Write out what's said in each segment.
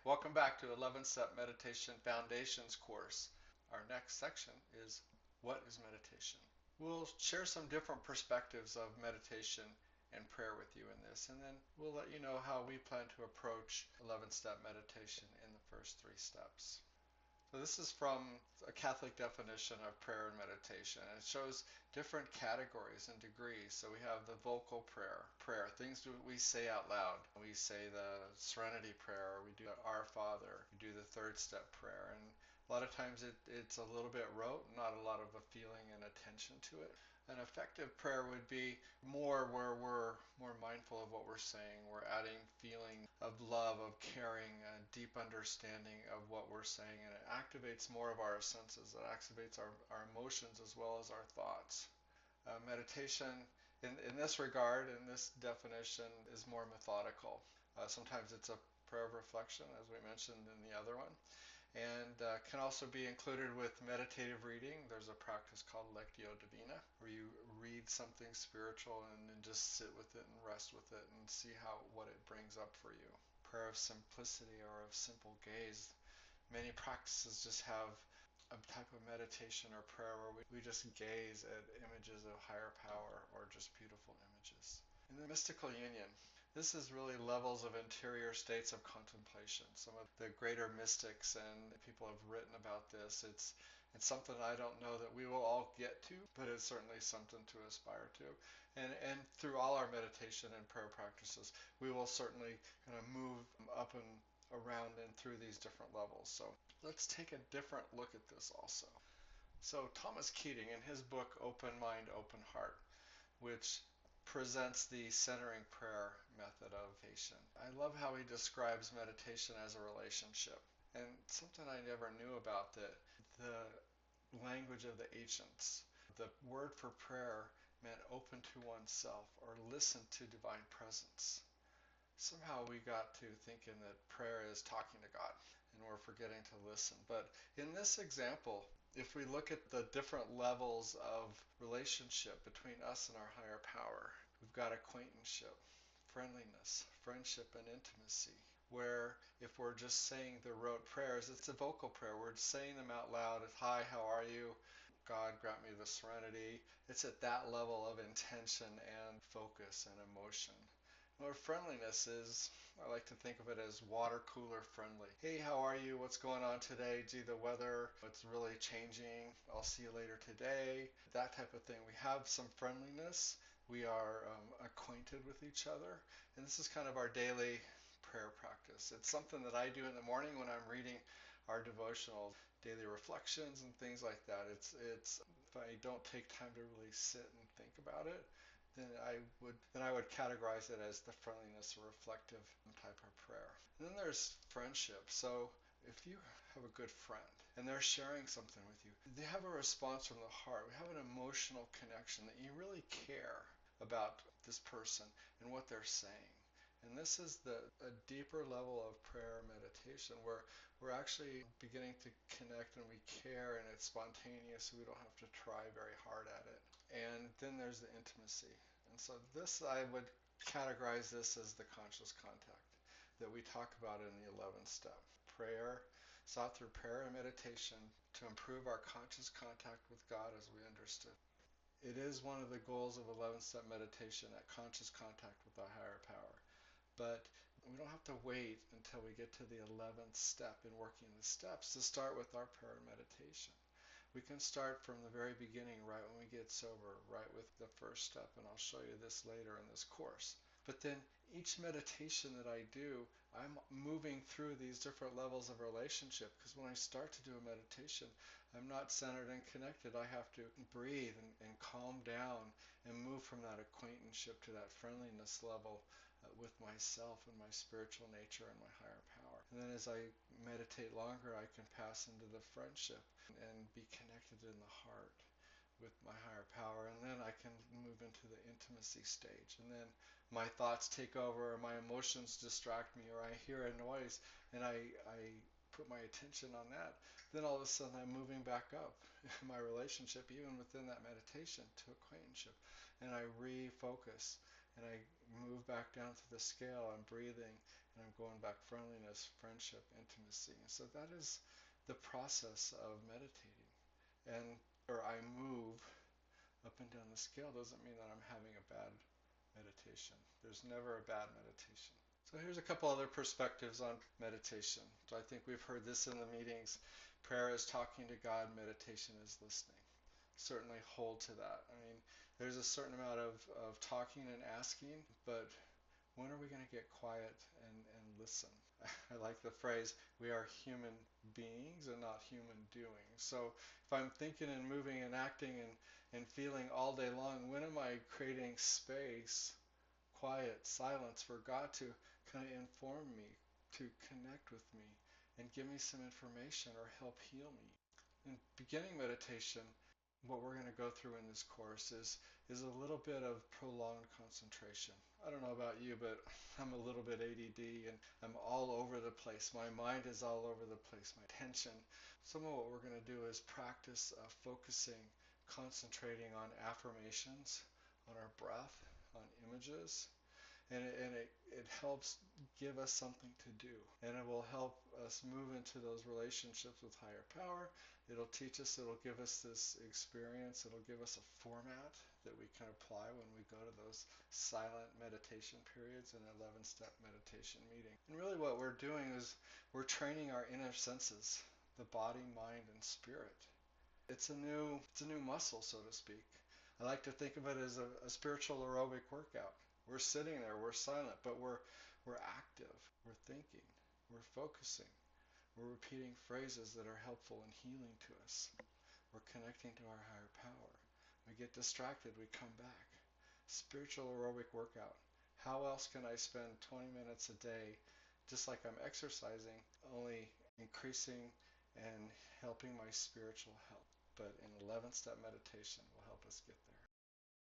Welcome back to 11-Step Meditation Foundations course. Our next section is what is meditation? We'll share some different perspectives of meditation and prayer with you in this, and then we'll let you know how we plan to approach 11-step meditation in the first 3 steps. So this is from a Catholic definition of prayer and meditation. And it shows different categories and degrees. So we have the vocal prayer, things that we say out loud. We say the Serenity Prayer, we do the Our Father, we do the third step prayer. And a lot of times it's a little bit rote, not a lot of a feeling and attention to it. An effective prayer would be more where we're more mindful of what we're saying. We're adding feeling of love, of caring, a deep understanding of what we're saying, and it activates more of our senses. It activates our emotions as well as our thoughts. Meditation, in this regard, in this definition, is more methodical. Sometimes it's a prayer of reflection, as we mentioned in the other one, and can also be included with meditative reading. There's a practice called Lectio Divina, where you read something spiritual and then just sit with it and rest with it and see what it brings up for you. Prayer of simplicity or of simple gaze. Many practices just have a type of meditation or prayer where we just gaze at images of higher power or just beautiful images. In the mystical union, this is really levels of interior states of contemplation. Some of the greater mystics and people have written about this. It's something I don't know that we will all get to, but it's certainly something to aspire to. And through all our meditation and prayer practices, we will certainly kind of move up and around and through these different levels. So let's take a different look at this also. So Thomas Keating, in his book Open Mind, Open Heart, which presents the centering prayer method of meditation. I love how he describes meditation as a relationship. And something I never knew about, that the language of the ancients, the word for prayer meant open to oneself or listen to divine presence. Somehow we got to thinking that prayer is talking to God and we're forgetting to listen. But in this example, if we look at the different levels of relationship between us and our higher power, we've got acquaintanceship, friendliness, friendship, and intimacy. Where if we're just saying the rote prayers, it's a vocal prayer. We're saying them out loud. It's, hi, how are you? God, grant me the serenity. It's at that level of intention and focus and emotion. Or friendliness is, I like to think of it as water cooler friendly. Hey, how are you? What's going on today? Gee, the weather, it's really changing. I'll see you later today. That type of thing. We have some friendliness. We are acquainted with each other. And this is kind of our daily prayer practice. It's something that I do in the morning when I'm reading our devotional daily reflections and things like that. It's if I don't take time to really sit and think about it, then I would categorize it as the friendliness or reflective type of prayer. And then there's friendship. So if you have a good friend and they're sharing something with you, they have a response from the heart. We have an emotional connection that you really care about this person and what they're saying. And this is a deeper level of prayer meditation where we're actually beginning to connect and we care and it's spontaneous, so we don't have to try very hard at it. And then there's the intimacy. And so this, I would categorize this as the conscious contact that we talk about in the 11th step. Prayer, sought through prayer and meditation to improve our conscious contact with God as we understood. It is one of the goals of 11th step meditation, that conscious contact with our higher power. But we don't have to wait until we get to the 11th step in working the steps to start with our prayer and meditation. We can start from the very beginning, right when we get sober, right with the first step, and I'll show you this later in this course. But then each meditation that I do, I'm moving through these different levels of relationship, because when I start to do a meditation, I'm not centered and connected. I have to breathe and calm down and move from that acquaintanceship to that friendliness level with myself and my spiritual nature and my higher power. And then as I meditate longer, I can pass into the friendship and be connected in the heart with my higher power, and then I can move into the intimacy stage, and then my thoughts take over, or my emotions distract me, or I hear a noise and I put my attention on that, then all of a sudden I'm moving back up in my relationship, even within that meditation, to acquaintanceship, and I refocus and I move back down to the scale. I'm breathing And I'm going back friendliness, friendship, intimacy. And so that is the process of meditating. And or I move up and down the scale doesn't mean that I'm having a bad meditation. There's never a bad meditation. So here's a couple other perspectives on meditation. So I think we've heard this in the meetings. Prayer is talking to God, meditation is listening. Certainly hold to that. I mean, there's a certain amount of talking and asking, but when are we going to get quiet and listen? I like the phrase, we are human beings and not human doing. So if I'm thinking and moving and acting and feeling all day long, when am I creating space, quiet, silence for God to kind of inform me, to connect with me, and give me some information or help heal me? In beginning meditation, what we're going to go through in this course is a little bit of prolonged concentration. I don't know about you, but I'm a little bit ADD and I'm all over the place. My mind is all over the place, my attention. Some of what we're going to do is practice focusing, concentrating on affirmations, on our breath, on images, and it helps give us something to do. And it will help us move into those relationships with higher power. It'll teach us, it'll give us this experience, it'll give us a format that we can apply when we go to those silent meditation periods and 11-step meditation meeting. And really what we're doing is we're training our inner senses, the body, mind, and spirit. It's a new muscle, so to speak. I like to think of it as a spiritual aerobic workout. We're sitting there, we're silent, but we're active, we're thinking, we're focusing, we're repeating phrases that are helpful and healing to us. We're connecting to our higher power. We get distracted, we come back. Spiritual aerobic workout. How else can I spend 20 minutes a day just like I'm exercising, only increasing and helping my spiritual health? But an 11-step meditation will help us get there.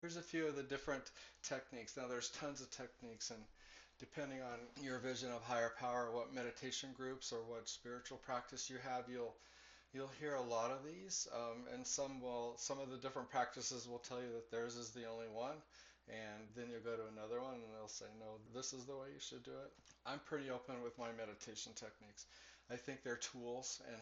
Here's a few of the different techniques. Now there's tons of techniques, and depending on your vision of higher power, what meditation groups or what spiritual practice you have, you'll hear a lot of these, and some of the different practices will tell you that theirs is the only one, and then you'll go to another one and they'll say, no, this is the way you should do it. I'm pretty open with my meditation techniques. I think they're tools, and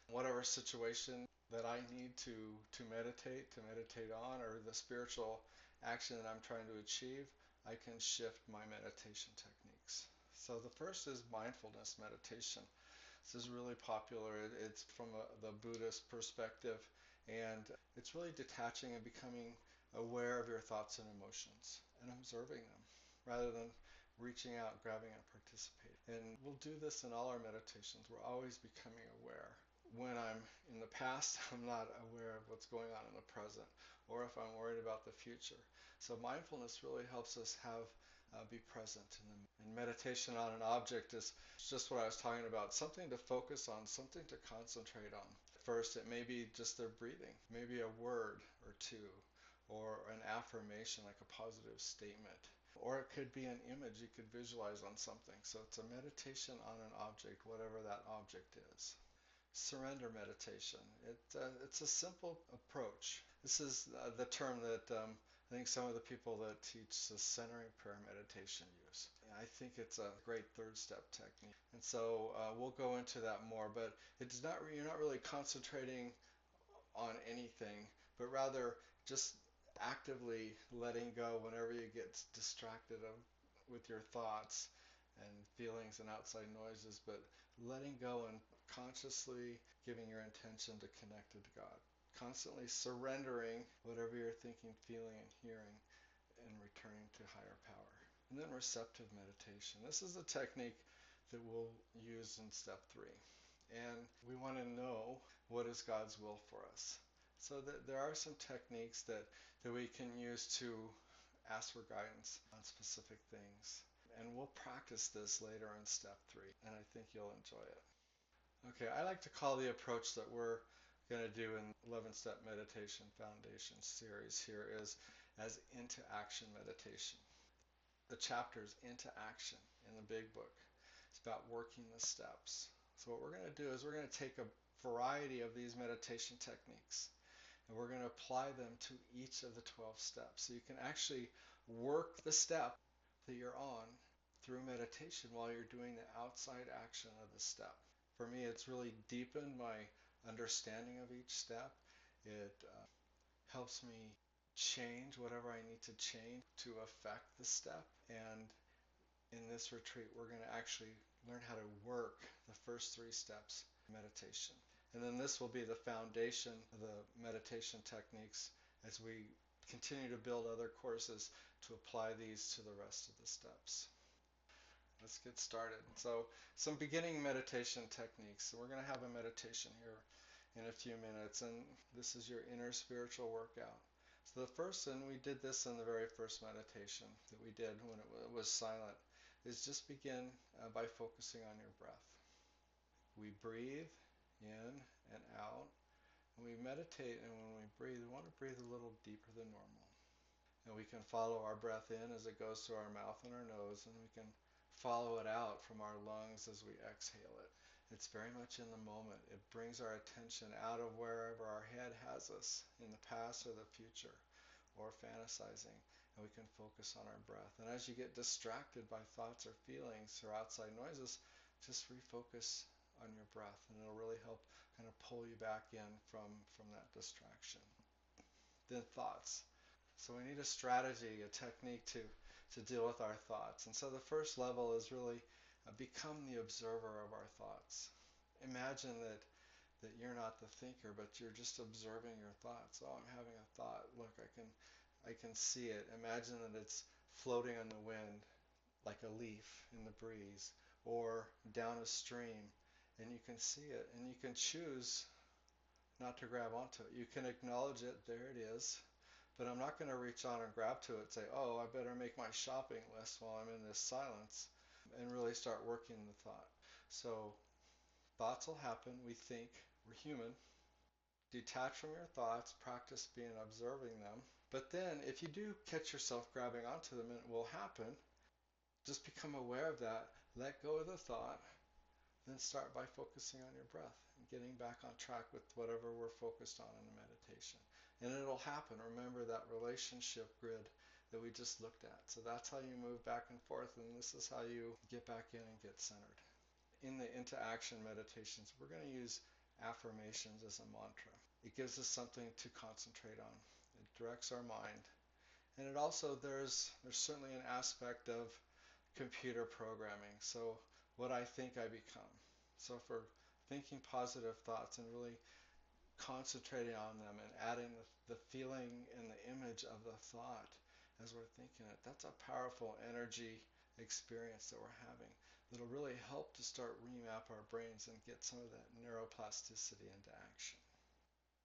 whatever situation that I need to meditate on, or the spiritual action that I'm trying to achieve, I can shift my meditation techniques. So the first is mindfulness meditation. This is really popular. It's from the Buddhist perspective, and it's really detaching and becoming aware of your thoughts and emotions and observing them rather than reaching out, grabbing, and participating. And we'll do this in all our meditations. We're always becoming aware. When I'm in the past, I'm not aware of what's going on in the present, or if I'm worried about the future. So mindfulness really helps us be present in the moment. And meditation on an object is just what I was talking about, something to focus on, something to concentrate on. First, it may be just their breathing, maybe a word or two, or an affirmation like a positive statement. Or it could be an image you could visualize on something. So it's a meditation on an object, whatever that object is. Surrender meditation. It's a simple approach. This is the term that I think some of the people that teach the centering prayer meditation use. I think it's a great third step technique. And so we'll go into that more, but it's not, you're not really concentrating on anything, but rather just actively letting go whenever you get distracted with your thoughts and feelings and outside noises, but letting go and consciously giving your intention to connect to God. Constantly surrendering whatever you're thinking, feeling, and hearing, and returning to higher power. And then receptive meditation. This is a technique that we'll use in step 3. And we want to know what is God's will for us. So there are some techniques that we can use to ask for guidance on specific things. And we'll practice this later in step 3, and I think you'll enjoy it. Okay, I like to call the approach that we're going to do in 11-step meditation foundation series here is as into action meditation. The chapters into action in the big book. It's about working the steps. So what we're going to do is we're going to take a variety of these meditation techniques and we're going to apply them to each of the 12 steps. So you can actually work the step that you're on through meditation while you're doing the outside action of the step. For me, it's really deepened my understanding of each step. It helps me change whatever I need to change to affect the step. And in this retreat, we're going to actually learn how to work the first three steps of meditation. And then this will be the foundation of the meditation techniques as we continue to build other courses to apply these to the rest of the steps. Let's get started. So, some beginning meditation techniques. So we're going to have a meditation here in a few minutes, and this is your inner spiritual workout. So the first, and we did this in the very first meditation that we did when it was silent, is just begin by focusing on your breath. We breathe in and out, and we meditate, and when we breathe, we want to breathe a little deeper than normal. And we can follow our breath in as it goes through our mouth and our nose, and we can follow it out from our lungs as we exhale it. It's very much in the moment. It brings our attention out of wherever our head has us, in the past or the future, or fantasizing, and we can focus on our breath. And as you get distracted by thoughts or feelings or outside noises, just refocus on your breath, and it'll really help kind of pull you back in from that distraction. Then thoughts. So we need a strategy, a technique to deal with our thoughts. And so the first level is really become the observer of our thoughts. Imagine that you're not the thinker, but you're just observing your thoughts. Oh, I'm having a thought. Look, I can see it. Imagine that it's floating on the wind like a leaf in the breeze, or down a stream, and you can see it, and you can choose not to grab onto it. You can acknowledge it, there it is, but I'm not going to reach on and grab to it and say, oh, I better make my shopping list while I'm in this silence, and really start working the thought. So thoughts will happen, we think, we're human. Detach from your thoughts, practice being observing them. But then if you do catch yourself grabbing onto them, and it will happen, just become aware of that, let go of the thought, then start by focusing on your breath and getting back on track with whatever we're focused on in the meditation. And it'll happen. Remember that relationship grid that we just looked at. So that's how you move back and forth, and this is how you get back in and get centered. In the into action meditations, we're going to use affirmations as a mantra. It gives us something to concentrate on. It directs our mind. And it also, there's certainly an aspect of computer programming. So what I think I become. So for thinking positive thoughts and really concentrating on them and adding the feeling and the image of the thought as we're thinking it, that's a powerful energy experience that we're having. That'll really help to start remap our brains and get some of that neuroplasticity into action.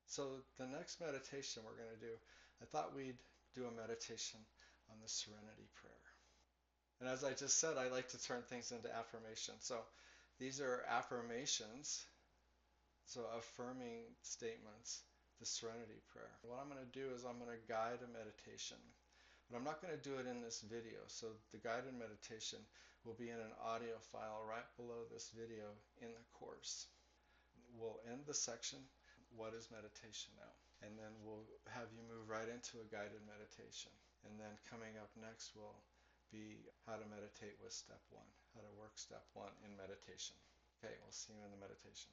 So the next meditation we're going to do, I thought we'd do a meditation on the Serenity Prayer. And as I just said, I like to turn things into affirmations. So these are affirmations, so affirming statements, the Serenity Prayer. What I'm going to do is I'm going to guide a meditation. But I'm not going to do it in this video. So the guided meditation will be in an audio file right below this video in the course. We'll end the section, what is meditation now? And then we'll have you move right into a guided meditation. And then coming up next will be how to meditate with step one, how to work step one in meditation. Okay, we'll see you in the meditation.